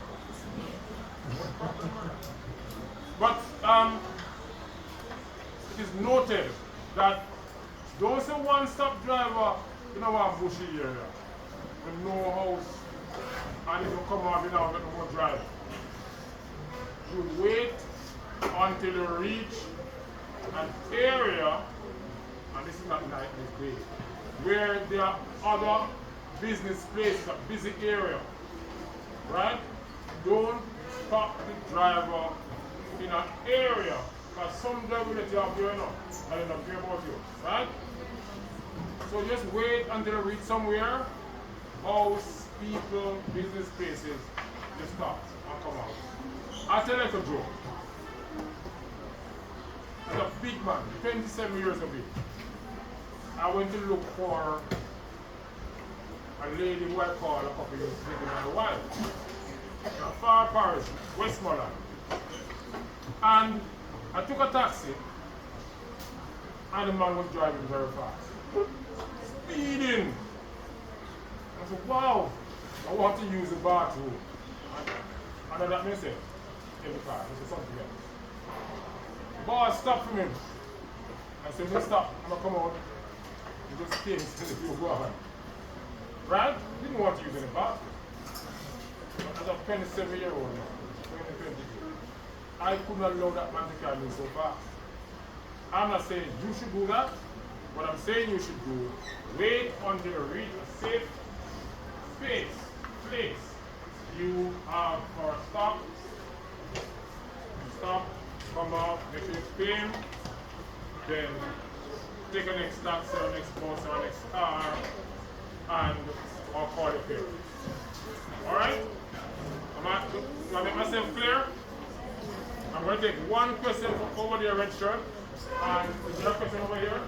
But it is noted that those a one-stop driver in our bushy area, with no house, and if you come out without no more drive, you wait until you reach an area, and this is not night, it's day, where there are other business places, a busy area, right? Don't stop the driver in an area, because some driver that you have going on, I don't care about you, right? So just wait until you reach somewhere. House, people, business places, just stop and come out. I'll tell you a joke. As a big man, 27 years of age, I went to look for a lady who I called a couple years living on the wild. In a far parish, Westmoreland. And I took a taxi, and the man was driving very fast. Speeding. I said, wow, I want to use the bathroom. And that means it in the car. I said, something else. The boss stopped for me. I said, let's stop. I'm going to come out. You just came to the go. Right? Didn't want to use any bathroom. But as a 27-year-old now, 2022, I couldn't allow that man to carry me so fast. I'm not saying you should do that. What I'm saying you should do, wait until you reach a safe place. You have for a stop. Stop, come out, make sure you pay, then take a next taxi or next bus or next car and or call your parents. Alright? Do I make myself clear? I'm going to take one question from over there, red shirt. And is there a question over here?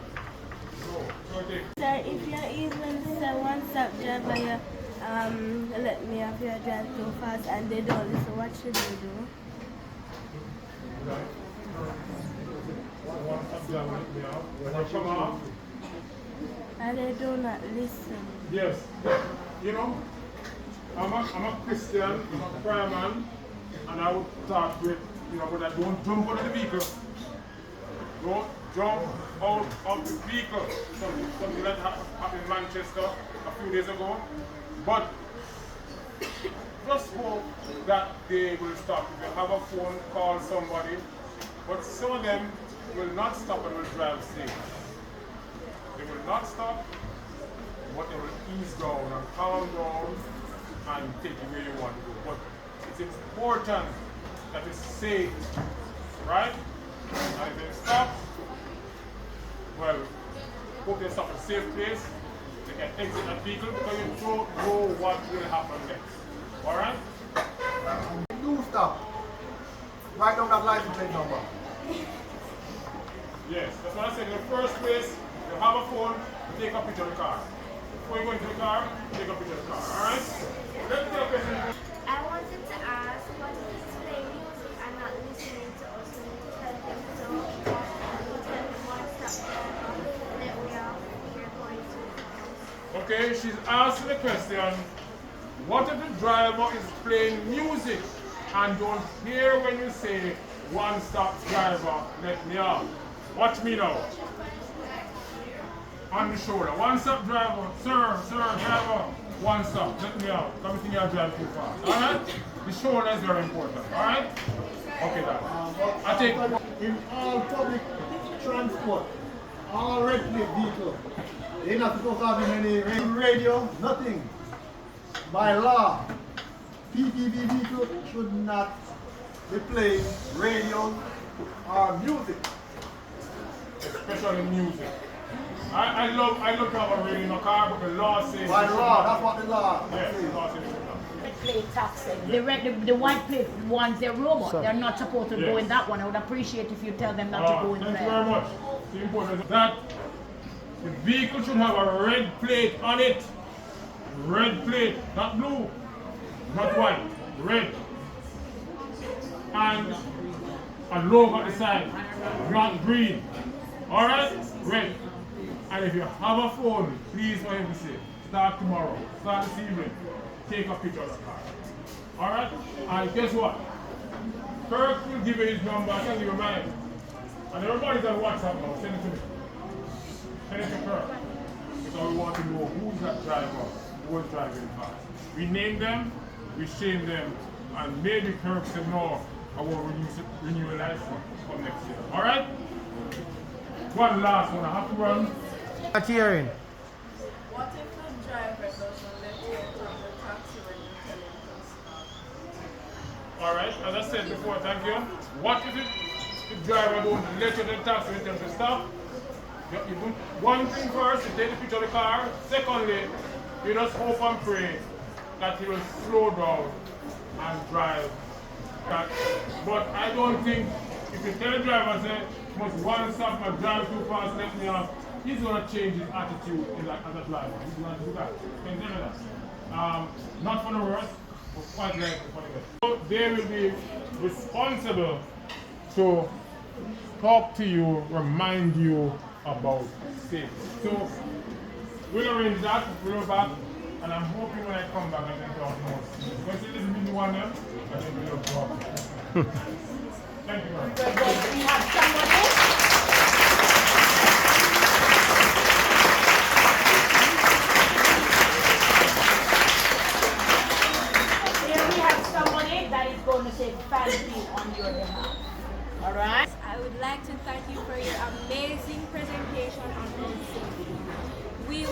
No. So take. Sir, if you're even say one stop driver, you let me have your drive too fast and they don't listen, what should they do? One stop driver, let me out. When I come out. And they do not listen. Yes. You know, I'm a Christian, I'm a prayer man, and I would talk with, but I don't jump out of the vehicle. Don't jump out of the vehicle. Something that happened in Manchester a few days ago. But just hope that they will stop. If you have a phone, call somebody. But some of them will not stop and will drive safe. They will not stop, but they will ease down and calm down and take you where you want to go. But it's important that it's safe, right? And if they stop, well, hope they stop at a safe place. They can exit that vehicle because you don't know what will happen next. Alright? Do stop. Write down that license plate number. Yes, that's what I said. In the first place, you have a phone, take a picture of the car. Before you go into the car, take a picture of the car. Alright? Let's take a question. I wanted to ask, what is playing music and not listening to us when you tell them so? You tell them one stop that we are going to. Okay, she's asking the question, what if the driver is playing music and don't hear when you say, one stop driver, let me out? Watch me now. On the shoulder. One stop driver, sir, driver, one stop, let me out. Come think you're driving too fast. Alright? The shoulder is very important. Alright? Okay, that. I take In all public transport, all red plate vehicles, they're not supposed to have any radio, nothing. By law, PTV vehicle should not be playing radio or music. especially music. I love to have a radio in a car, but the law says. By law, that's what the law Yes, says. the law says. Plate taxi. The white plate ones, they're robot. They're not supposed to go in that one. I would appreciate if you tell them not to go in Thank there. you very much. The important is that the vehicle should have a red plate on it. Red plate, not blue, not white, red. And a logo at the side, not green. Alright? Red. And if you have a phone, please, for him to say, start tomorrow, start this evening, take a picture of the car. Alright? And guess what? Kirk will give you his number, I can give you mine. And everybody's on WhatsApp now, send it to me. Send it to Kirk. Because we want to know who's that driver, who is driving fast. We name them, we shame them, and maybe Kirk said, no, I will renew a license come next year. Alright? One last one, I have to run. Not hearing. What if the driver doesn't let you from the taxi when you tell him to stop? Alright, as I said before, thank you. What if the driver don't let you in the taxi with them to stop? You do one thing first, you take the picture of the car. Secondly, you just hope and pray that he will slow down and drive. But I don't think if you tell the driver, say, must one stop and drive too fast, let me off, he's going to change his attitude as a driver. He's going to do that. Can you tell me that? Not for the worse, but quite likely for the best. So they will be responsible to talk to you, remind you about safety. So we'll arrange that, we'll go back, and I'm hoping when I come back I can talk more. Because this is really one of them, I think we'll talk. Thank you very much. We have someone that is going to say thank you on your behalf. All right? I would like to thank you for your amazing presentation on road safety. We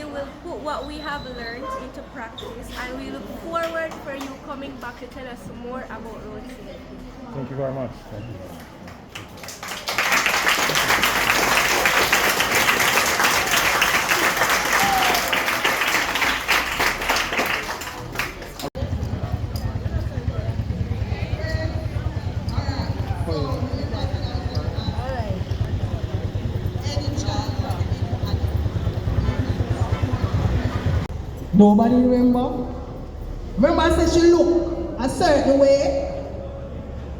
will put what we have learned into practice, and we look forward for you coming back to tell us more about road safety. Thank you very much. Thank you. Nobody remember? Remember I said she look a certain way?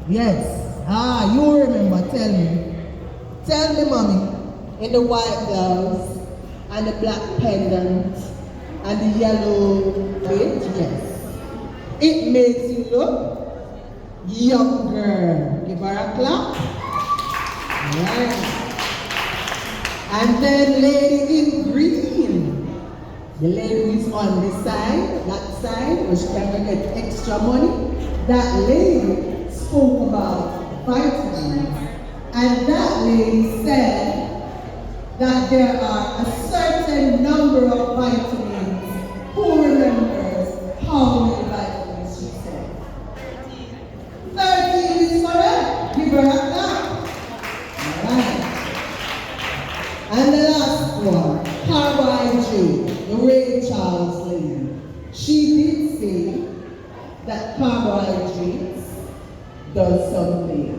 Yes. Ah, you remember, tell me. Tell me, mommy. In the white blouse, and the black pendant, and the yellow wig, yes. It makes you look younger. Give her a clap. Right. And then lady in green. The lady who is on this side, that side, where she can get extra money, that lady spoke about vitamins. And that lady said that there are a certain number of vitamins. Who remembers how many vitamins she said? 13 is correct. Give her a clap. Alright. And the last one, carbohydrate. The Ray Charles lady. She did say that carbohydrates does something.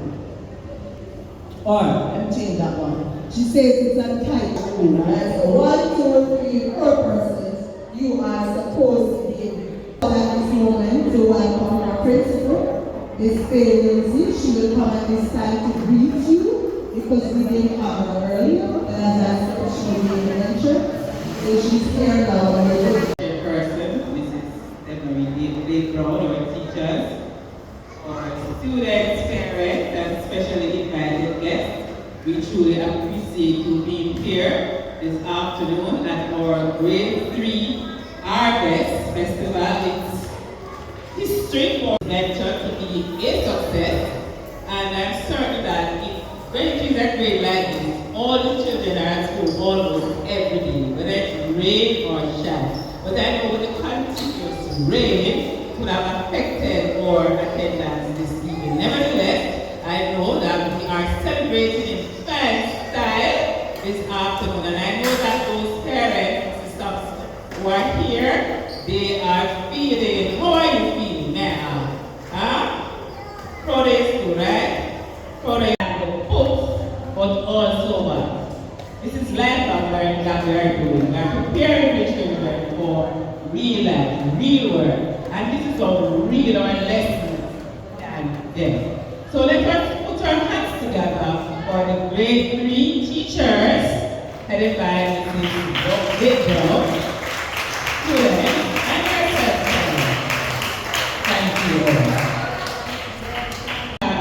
Alright, let me change that one. She says it's a type of food, right? So 1, 2, 3 purposes you are supposed to be at this moment to welcome our principal, Miss Lindsay. She will come at this time to greet you because we didn't have her earlier, and as I said, she will be mentioned. So she's here now. Person, Mrs. Definitely Brown, our teachers, our students, parents, and especially invited guests. We truly appreciate you being here this afternoon at our Grade 3 Harvest Festival. It's history for venture to be a success, and I'm certain that when it is a grade like this, all the children are at school almost every day, whether it's rain or shine. But I know the continuous rain could have affected our attendance this evening. Nevertheless, I know that we are celebrating in fan style this afternoon, and I know that those parents, sisters who are here, they are feeling. How are you feeling now? Huh? Proud of school, right? Proud of but also what? This is lifelong learning that we are doing. We are preparing the children for real life, real world. And this is how we read our lessons and them. So let us put our hands together for the grade 3 teachers headed by Mrs. Egerton, students, and yourself. Thank you all.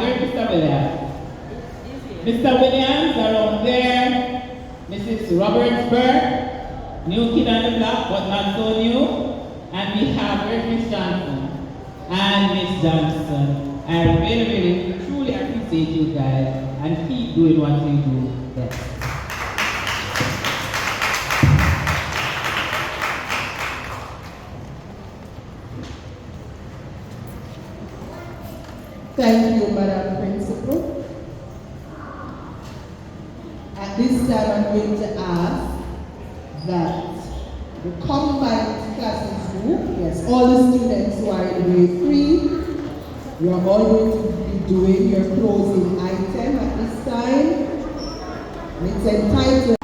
Where is Mr. Williams? Mr. Williams around there, Mrs. Robertsburg, new kid on the block, but not so new. And we have Miss Johnson and Miss Johnson. I really, truly appreciate you guys and keep doing what you do best. Thank you, Madam Principal. At this time, going to ask that the combined classes group, yes, all the students who are in grade 3, you are all going to be doing your closing item at this time. And it's entitled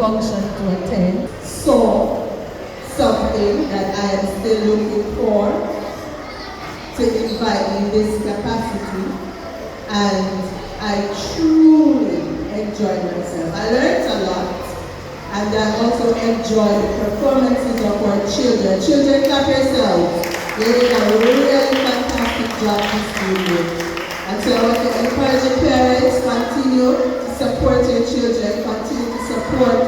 function to attend, saw something that I am still looking for to invite in this capacity, and I truly enjoyed myself. I learned a lot, and I also enjoy the performances of our children. Children, clap yourselves. They did a really fantastic job this evening. And so I want to encourage the parents, continue to support your children, continue to support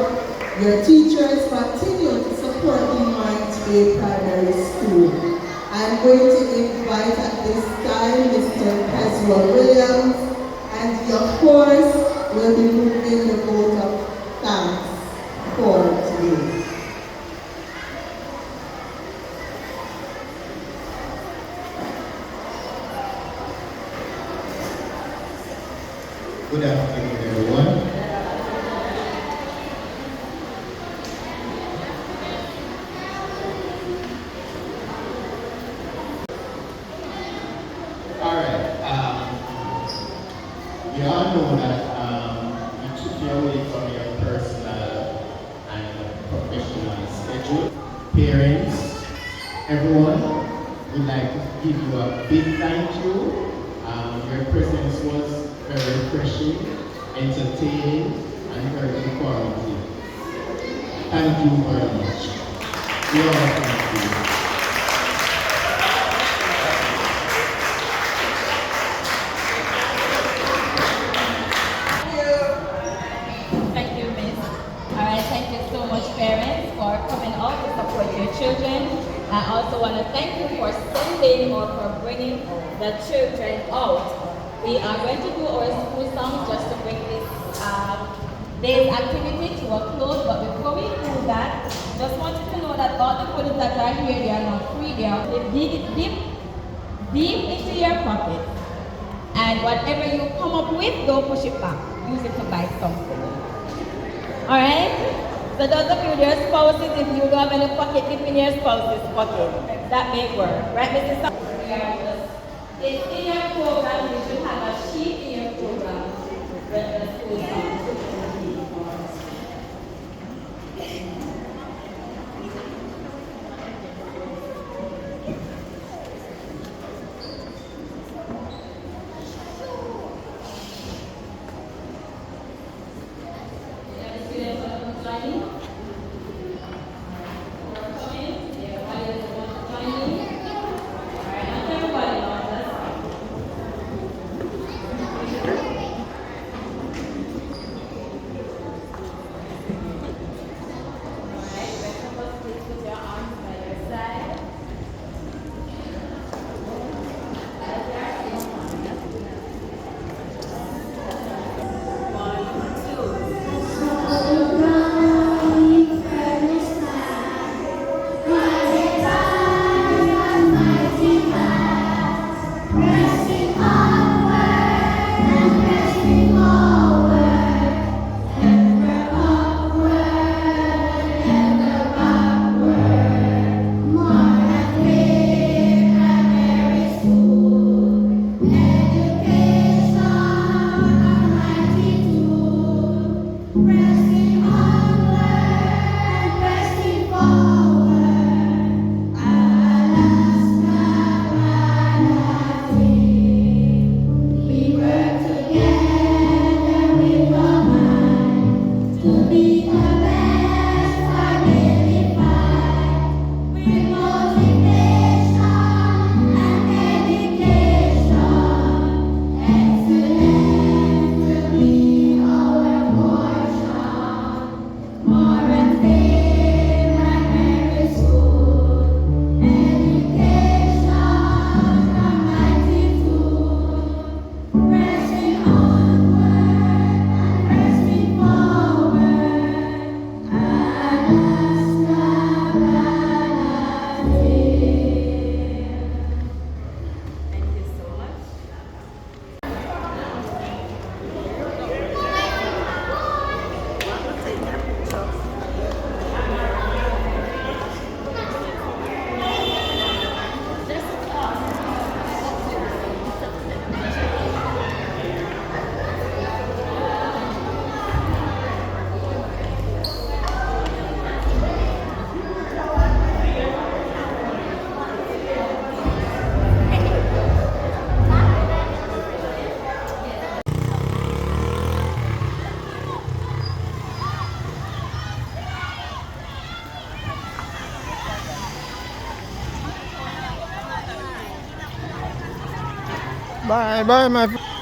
your teachers, continue to support the Morant Bay Primary School. I'm going to invite at this time Mr. Caswell Williams, and he of course will be moving the vote of thanks for today. Good afternoon, everyone. All right. You all know that you took you away from your personal and professional schedule. Parents, everyone, would like to give you a big thank you. Your presence was very refreshing, entertaining, and very informative. Thank you very much. We all thank you. Thank you, Miss. All right, thank you so much, parents, for coming out to support your children. I also want to thank you for sending or for bringing the children out. We are going to do our school songs just to bring this day's activity to a close. But before we do that, just want you to know that all the foods that are here, they are not free. They are deep into your pocket. And whatever you come up with, don't push it back. Use it to buy something. Alright? So those of you, your spouses, if you don't have any pocket, dip in your spouse's pocket. That may work. Right, Mrs. It's in your program, you should have a sheet in your program with the school songs. Bye, bye, my friend.